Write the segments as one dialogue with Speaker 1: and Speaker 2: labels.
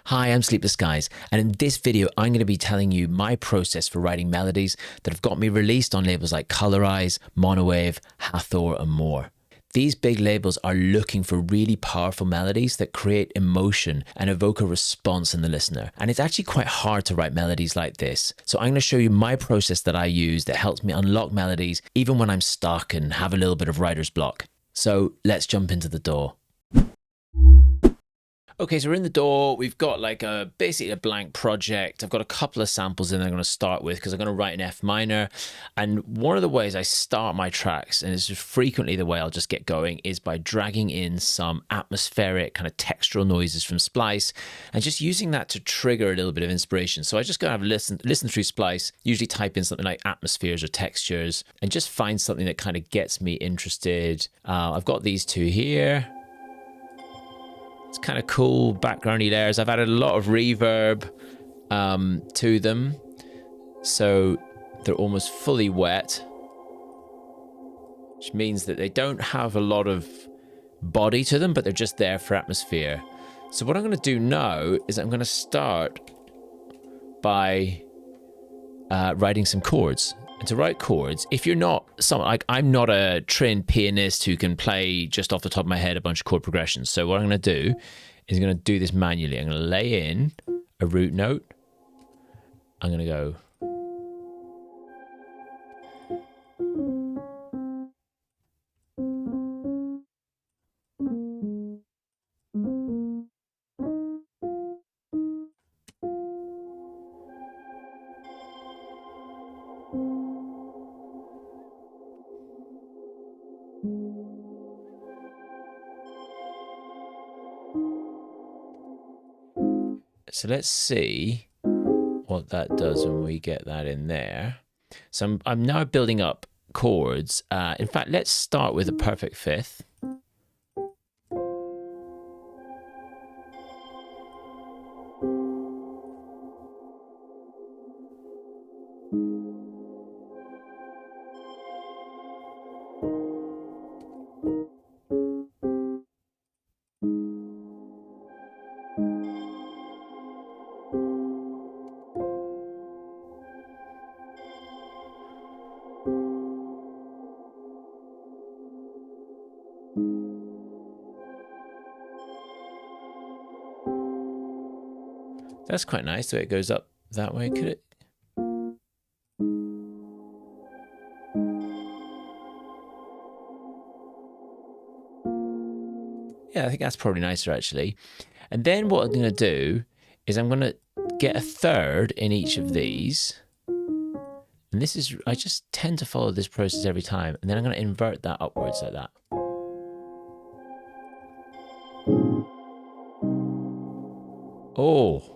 Speaker 1: Hi, I'm Sleepless Skies, and in this video, I'm going to be telling you my process for writing melodies that have got me released on labels like Colorize, Monowave, Hathor, and more. These big labels are looking for really powerful melodies that create emotion and evoke a response in the listener. And it's actually quite hard to write melodies like this. So I'm going to show you my process that I use that helps me unlock melodies even when I'm stuck and have a little bit of writer's block. So let's jump into the DAW. Okay, so we're in the DAW. We've got like basically a blank project. I've got a couple of samples in there I'm going to start with because I'm going to write in F minor. And one of the ways I start my tracks, and it's just frequently the way I'll just get going, is by dragging in some atmospheric kind of textural noises from Splice and just using that to trigger a little bit of inspiration. So I just go and have a listen through Splice, usually type in something like atmospheres or textures, and just find something that kind of gets me interested. I've got these two here. It's kind of cool backgroundy layers. I've added a lot of reverb to them, so they're almost fully wet, which means that they don't have a lot of body to them, but they're just there for atmosphere. So what I'm going to do now is I'm going to start by writing some chords. And to write chords, if you're not someone like I'm not a trained pianist who can play just off the top of my head a bunch of chord progressions. So what I'm going to do is I'm going to do this manually. I'm going to lay in a root note. I'm going to go. So let's see what that does when we get that in there. So I'm now building up chords. In fact, let's start with a perfect fifth. That's quite nice the way it goes up that way, could it? Yeah, I think that's probably nicer actually. And then what I'm going to do is I'm going to get a third in each of these. And this is, I just tend to follow this process every time. And then I'm going to invert that upwards like that. Oh.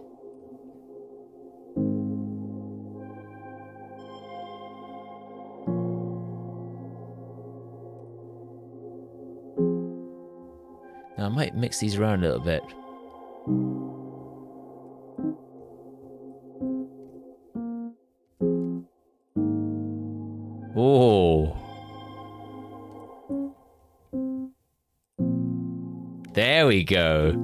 Speaker 1: Now I might mix these around a little bit. Oh. There we go.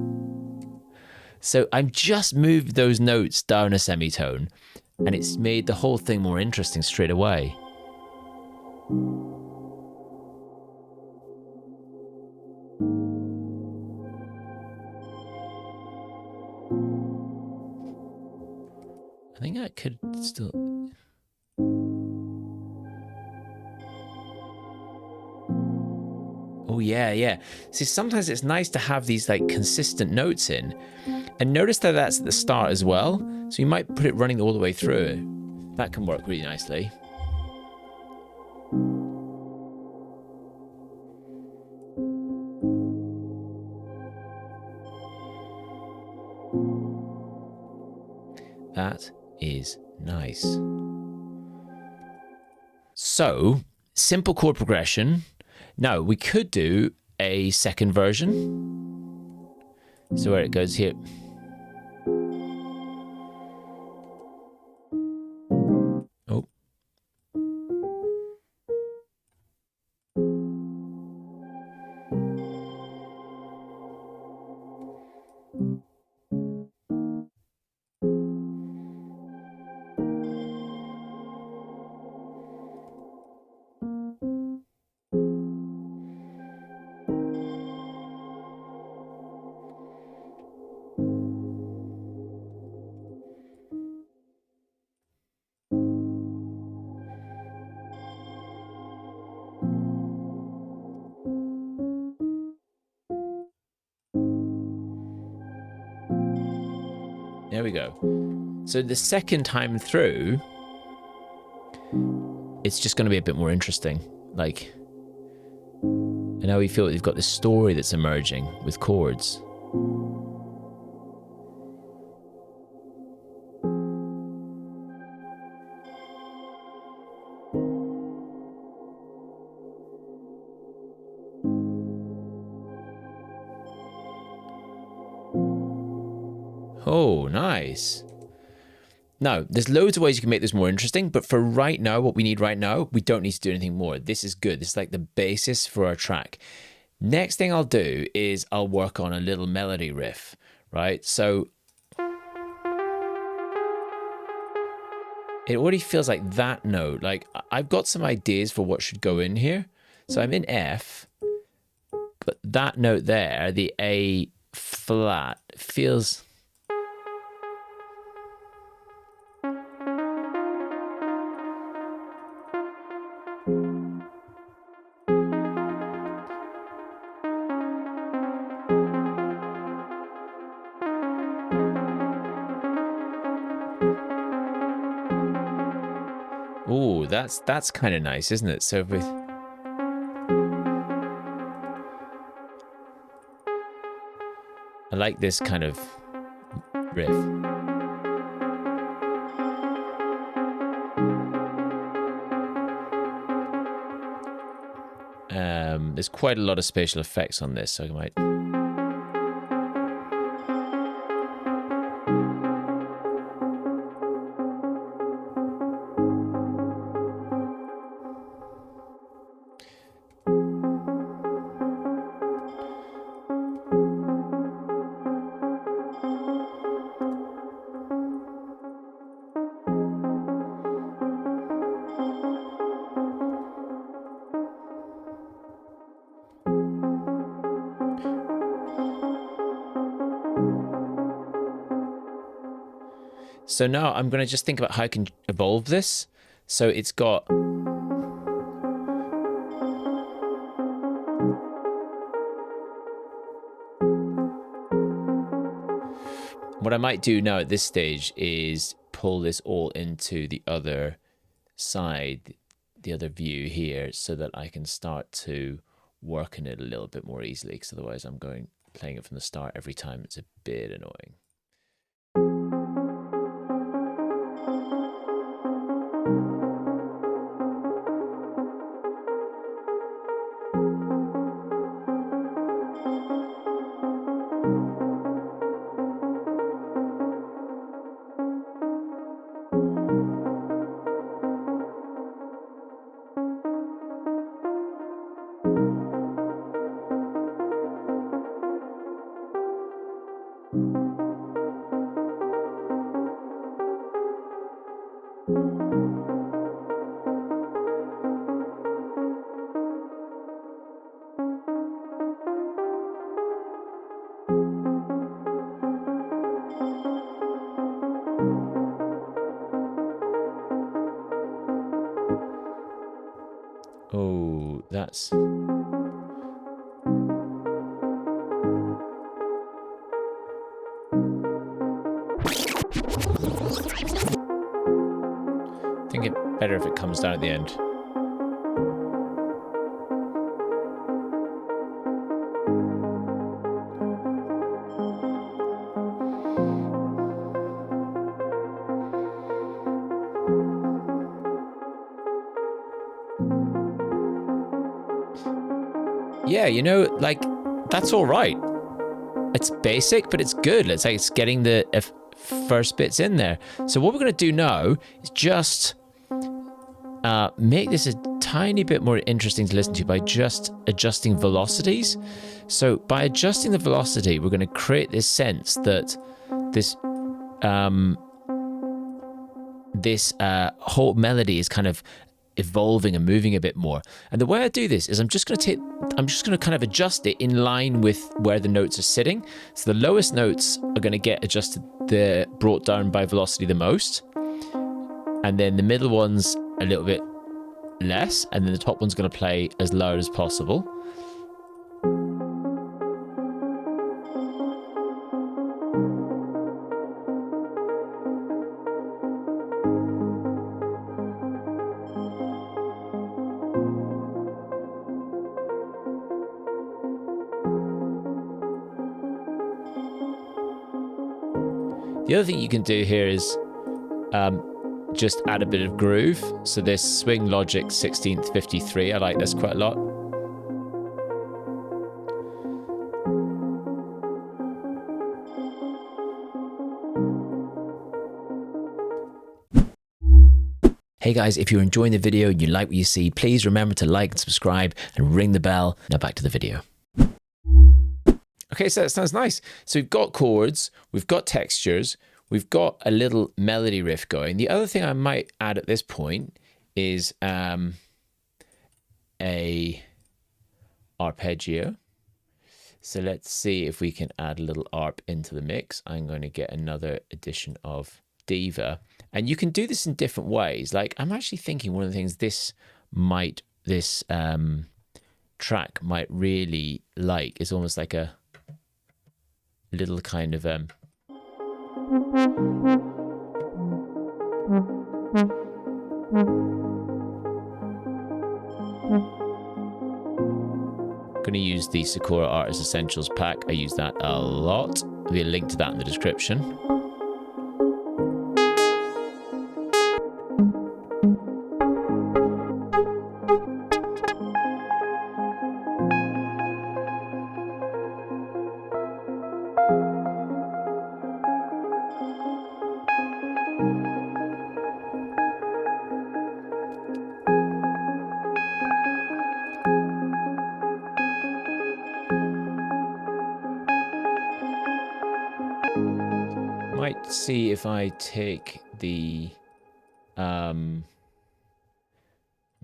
Speaker 1: So I've just moved those notes down a semitone, and it's made the whole thing more interesting straight away. I think I could still... Oh, yeah, yeah. See, sometimes it's nice to have these like consistent notes in. And notice that that's at the start as well. So you might put it running all the way through. That can work really nicely. That is nice. So, simple chord progression. Now, we could do a second version. So where it goes here. Oh. There we go. So the second time through, it's just going to be a bit more interesting. Like, and now we feel that we've got this story that's emerging with chords. Oh, nice. Now, there's loads of ways you can make this more interesting, but for right now, what we need right now, we don't need to do anything more. This is good. This is like the basis for our track. Next thing I'll do is I'll work on a little melody riff, right? So it already feels like that note. Like I've got some ideas for what should go in here. So I'm in F, but that note there, the A flat, feels... Ooh, that's kind of nice, isn't it? So with... I like this kind of riff. There's quite a lot of spatial effects on this, so I might... So now I'm going to just think about how I can evolve this. So it's got... What I might do now at this stage is pull this all into the other side, the other view here, so that I can start to work in it a little bit more easily, because otherwise I'm playing it from the start every time. It's a bit annoying. Oh, that's... I think it's better if it comes down at the end. Yeah, you know, like, that's all right. It's basic, but it's good. It's like it's getting the first bits in there. So what we're going to do now is just make this a tiny bit more interesting to listen to by just adjusting velocities. So by adjusting the velocity, we're going to create this sense that this whole melody is kind of evolving and moving a bit more. And the way I do this is I'm just going to kind of adjust it in line with where the notes are sitting. So the lowest notes are going to get adjusted, brought down by velocity the most. And then the middle ones a little bit less. And then the top one's going to play as loud as possible. The other thing you can do here is just add a bit of groove. So this swing logic 16th 53, I like this quite a lot. Hey guys, if you're enjoying the video and you like what you see, please remember to like and subscribe and ring the bell. Now back to the video. Okay, so that sounds nice. So we've got chords, we've got textures, we've got a little melody riff going. The other thing I might add at this point is a arpeggio. So let's see if we can add a little arp into the mix. I'm going to get another edition of Diva. And you can do this in different ways. Like, I'm actually thinking one of the things this track might really like is almost like a little kind of going to use the Sakura Artist Essentials pack. I use that a lot. There'll be a link to that in the description. Might see if I take the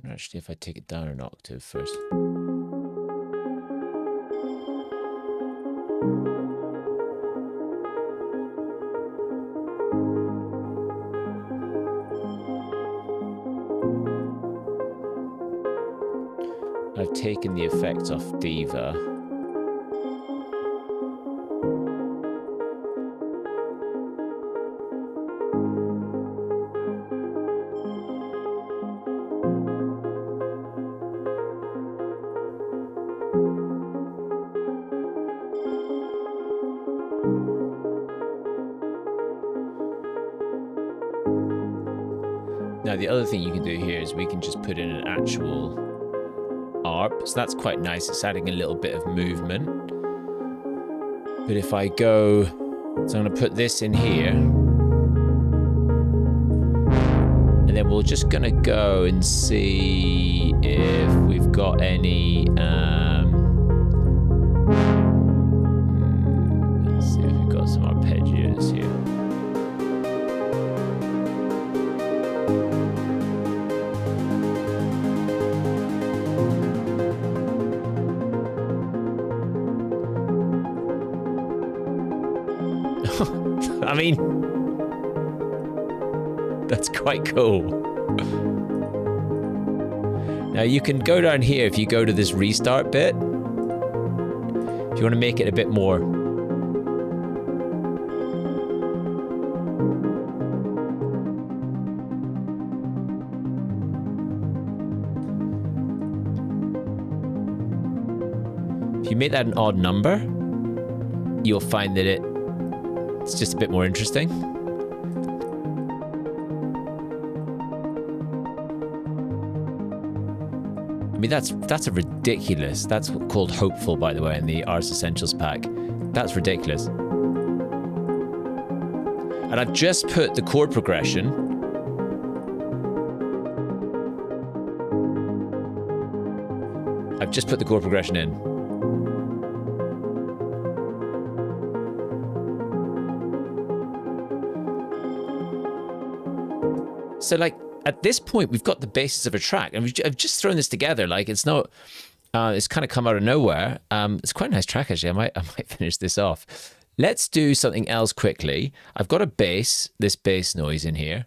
Speaker 1: actually if I take it down an octave first. I've taken the effects off Diva. Now, the other thing you can do here is we can just put in an actual arp. So that's quite nice. It's adding a little bit of movement. But if I go, so I'm going to put this in here. And then we're just going to go and see if we've got any, let's see if we've got some arpeggios here. I mean, that's quite cool. Now you can go down here if you go to this restart bit. If you want to make it a bit more. If you make that an odd number, you'll find that it's just a bit more interesting. I mean, that's a ridiculous. That's called Hopeful, by the way, in the Artist Essentials pack. That's ridiculous. And I've just put the chord progression. I've just put the chord progression in. So, like, at this point, we've got the basis of a track, and I've just thrown this together. Like, it's not, it's kind of come out of nowhere. It's quite a nice track, actually. I might finish this off. Let's do something else quickly. I've got a bass, this bass noise in here.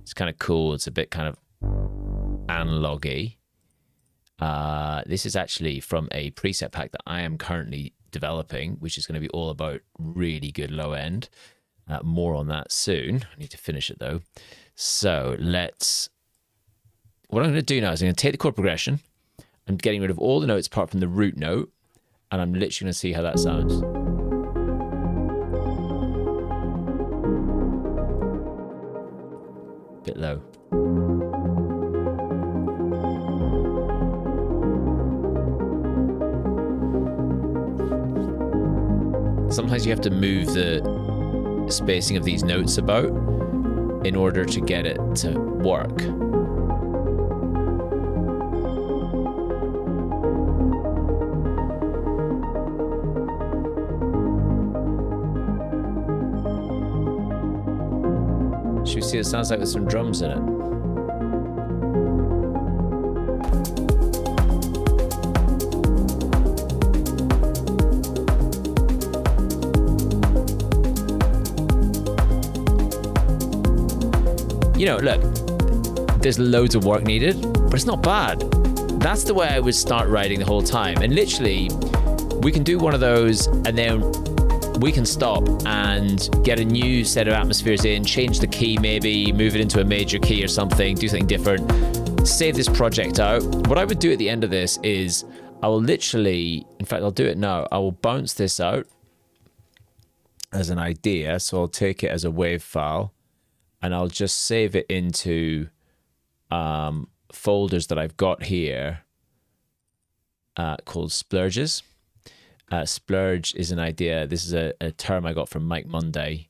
Speaker 1: It's kind of cool. It's a bit kind of analog-y. This is actually from a preset pack that I am currently developing, which is going to be all about really good low end. More on that soon. I need to finish it though. So what I'm going to do now is I'm going to take the chord progression. I'm getting rid of all the notes apart from the root note, and I'm literally going to see how that sounds. bit low. Sometimes you have to move the spacing of these notes about in order to get it to work. Should we see what it sounds like with some drums in it? You know, look, there's loads of work needed, but it's not bad. That's the way I would start writing the whole time. And literally, we can do one of those and then we can stop and get a new set of atmospheres in, change the key maybe, move it into a major key or something, do something different, save this project out. What I would do at the end of this is I will literally, in fact, I'll do it now. I will bounce this out as an idea. So I'll take it as a WAV file. And I'll just save it into folders that I've got here called splurges. Splurge is an idea. This is a term I got from Mike Monday,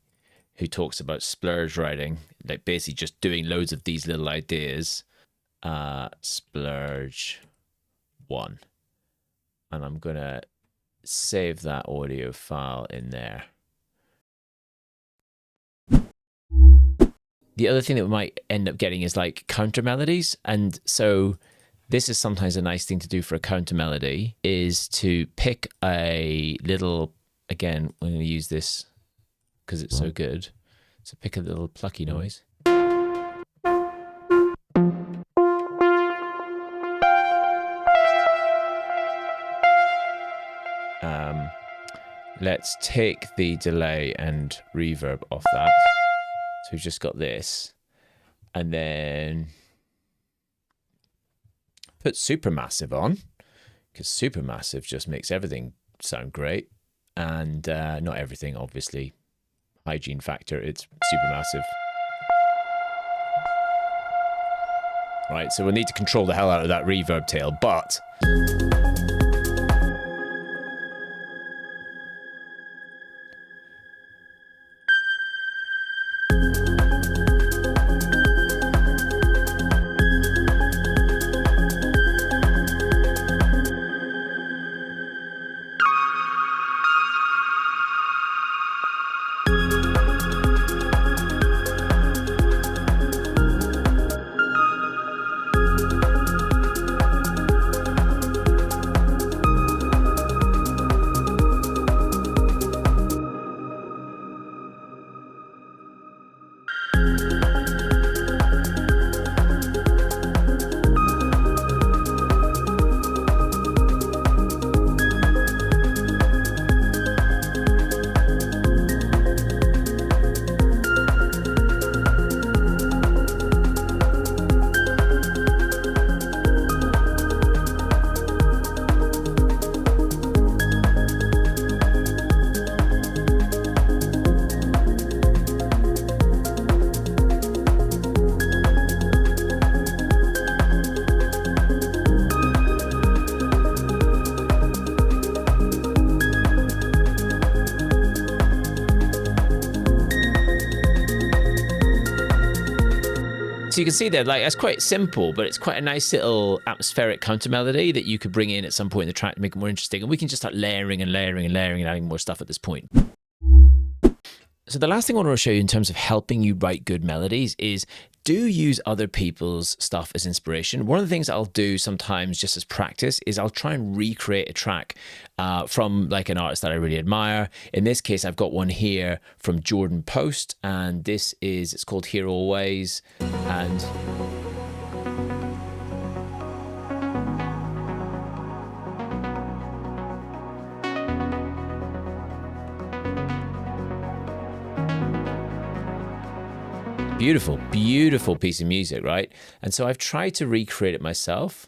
Speaker 1: who talks about splurge writing, like basically just doing loads of these little ideas. Splurge 1. And I'm going to save that audio file in there. The other thing that we might end up getting is like counter melodies. And so this is sometimes a nice thing to do for a counter melody, is to pick a little, again, we're going to use this because it's so good. So pick a little plucky noise. Let's take the delay and reverb off that. So we've just got this, and then put Supermassive on, because Supermassive just makes everything sound great. And not everything, obviously. Hygiene factor, it's Supermassive. Right, so we'll need to control the hell out of that reverb tail, but so you can see there, like, it's quite simple, but it's quite a nice little atmospheric counter melody that you could bring in at some point in the track to make it more interesting. And we can just start layering and layering and layering and adding more stuff at this point. So the last thing I want to show you in terms of helping you write good melodies is do use other people's stuff as inspiration. One of the things I'll do sometimes just as practice is I'll try and recreate a track from like an artist that I really admire. In this case, I've got one here from Jordan Post, and it's called Here Always. And beautiful, beautiful piece of music, right? And so I've tried to recreate it myself.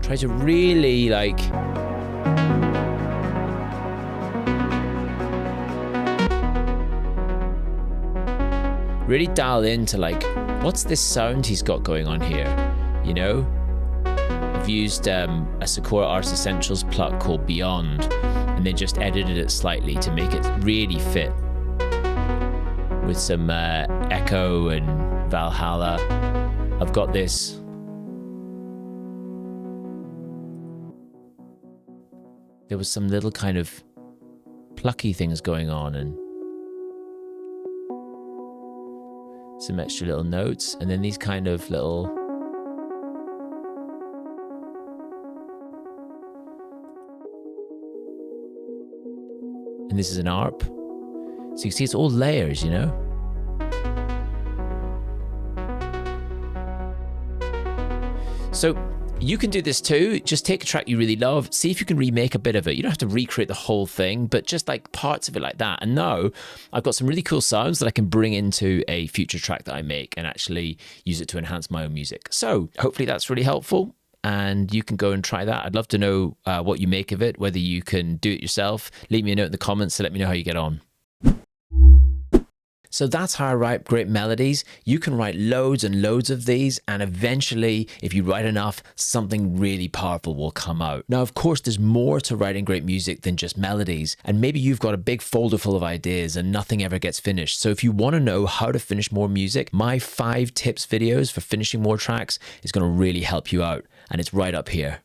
Speaker 1: Try to really like really dial into like, what's this sound he's got going on here? You know, I've used a Sakura Artist Essentials plug called Beyond, and then just edited it slightly to make it really fit with some Echo and Valhalla. I've got this. There was some little kind of plucky things going on and some extra little notes, and then these kind of little and this is an ARP. So you can see it's all layers, you know? So you can do this too. Just take a track you really love, see if you can remake a bit of it. You don't have to recreate the whole thing, but just like parts of it like that. And now I've got some really cool sounds that I can bring into a future track that I make and actually use it to enhance my own music. So hopefully that's really helpful, and you can go and try that. I'd love to know what you make of it, whether you can do it yourself. Leave me a note in the comments to let me know how you get on. So that's how I write great melodies. You can write loads and loads of these, and eventually, if you write enough, something really powerful will come out. Now, of course, there's more to writing great music than just melodies, and maybe you've got a big folder full of ideas and nothing ever gets finished. So if you want to know how to finish more music, my 5 tips videos for finishing more tracks is going to really help you out, and it's right up here.